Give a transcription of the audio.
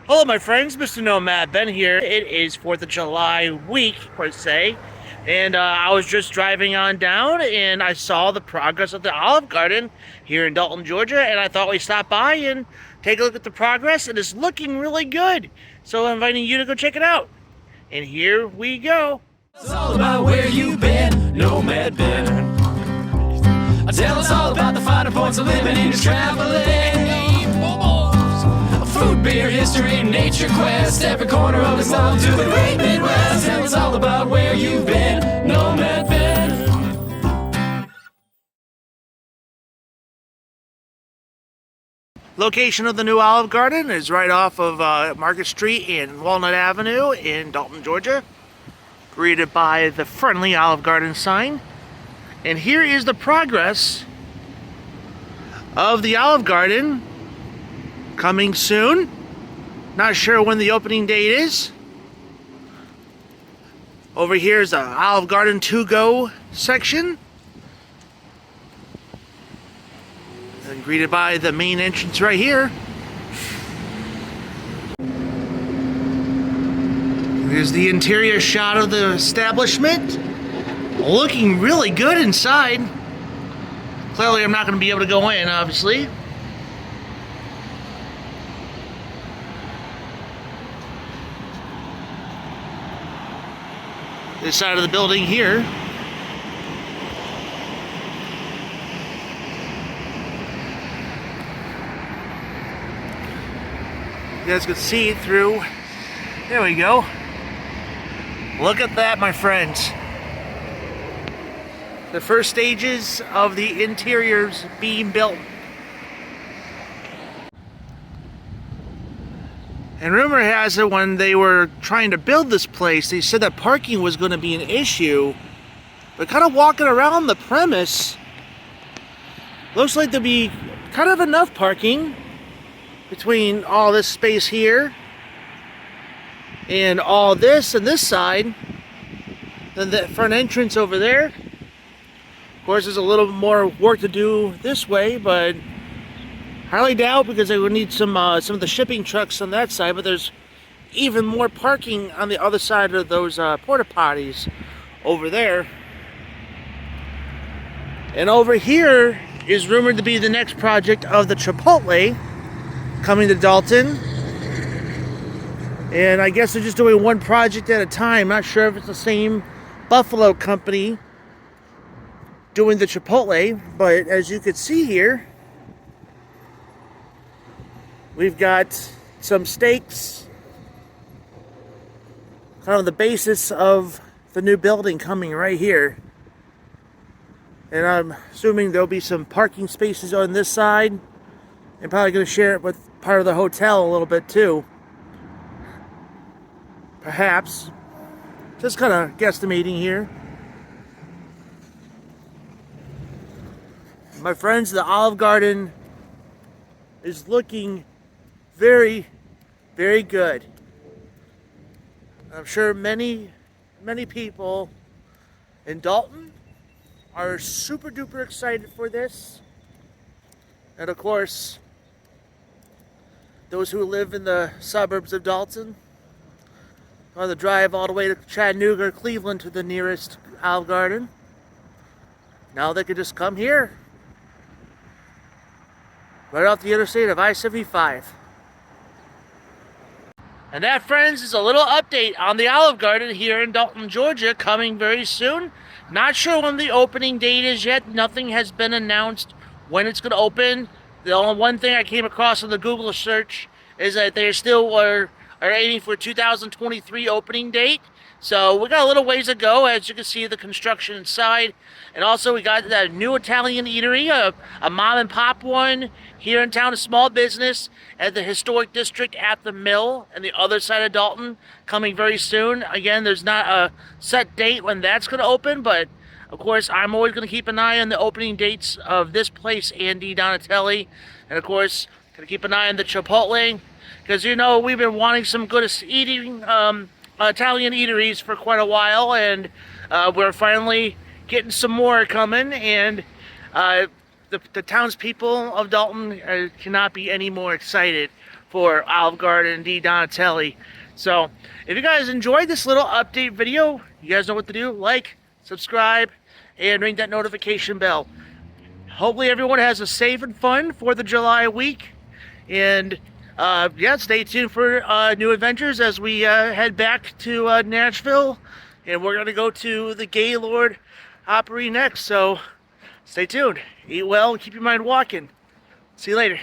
Hello, my friends. Mr. Nomad Ben here. It is 4th of July week, per se. And I was just driving on down and I saw the progress of the Olive Garden here in Dalton, Georgia. And I thought we'd stop by and take a look at the progress. It is looking really good. So I'm inviting you to go check it out. And here we go. It's all about where you've been, Nomad Ben. Tell us all about the finer points of living in your traveling. Food, beer, history, nature quest. Every corner of the world to the great Midwest. Tell us all about where you've been, Nomad Ben. Location of the new Olive Garden is right off of Market Street and Walnut Avenue in Dalton, Georgia. Greeted by the friendly Olive Garden sign. And here is the progress of the Olive Garden. Coming soon. Not sure when the opening date is. Over here is the Olive Garden to-go section. And greeted by the main entrance right here. Here's the interior shot of the establishment. Looking really good inside. Clearly I'm not going to be able to go in, obviously. This side of the building here. You guys can see it through. There we go. Look at that, my friends. The first stages of the interiors being built. And rumor has it when they were trying to build this place, they said that parking was going to be an issue. But kind of walking around the premise, looks like there'll be kind of enough parking between all this space here and all this and this side. Then the front entrance over there. Of course, there's a little more work to do this way, but highly doubt, because they would need some of the shipping trucks on that side, but there's even more parking on the other side of those porta potties over there. And over here is rumored to be the next project of the Chipotle coming to Dalton. And I guess they're just doing one project at a time. Not sure if it's the same Buffalo company doing the Chipotle, but as you can see here, we've got some stakes, kind of the basis of the new building coming right here. And I'm assuming there'll be some parking spaces on this side, and probably going to share it with part of the hotel a little bit too. Perhaps. Just kind of guesstimating here. My friends, the Olive Garden is looking very, very good. I'm sure many people in Dalton are super duper excited for this. And of course, those who live in the suburbs of Dalton, on the drive all the way to Chattanooga or Cleveland to the nearest Olive Garden, now they could just come here. Right off the interstate of I-75. And that, friends, is a little update on the Olive Garden here in Dalton, Georgia, coming very soon. Not sure when the opening date is yet. Nothing has been announced when it's going to open. The only one thing I came across in the Google search is that they still are aiming for a 2023 opening date. So we got a little ways to go, as you can see the construction inside. And also we got that new Italian eatery, a mom and pop one here in town, a small business at the historic district at the Mill and the other side of Dalton, coming very soon. Again, there's not a set date when that's going to open, but of course I'm always going to keep an eye on the opening dates of this place, Andy Donatelli. And of course, going to keep an eye on the Chipotle, because you know we've been wanting some good eating Italian eateries for quite a while, and we're finally getting some more coming, and the townspeople of Dalton cannot be any more excited for Olive Garden and D. Donatelli. So, if you guys enjoyed this little update video, you guys know what to do. Like, subscribe, and ring that notification bell. Hopefully everyone has a safe and fun 4th of July week. And, yeah, stay tuned for new adventures as we head back to Nashville. And we're going to go to the Gaylord Opry next. So, stay tuned. Eat well and keep your mind walking. See you later.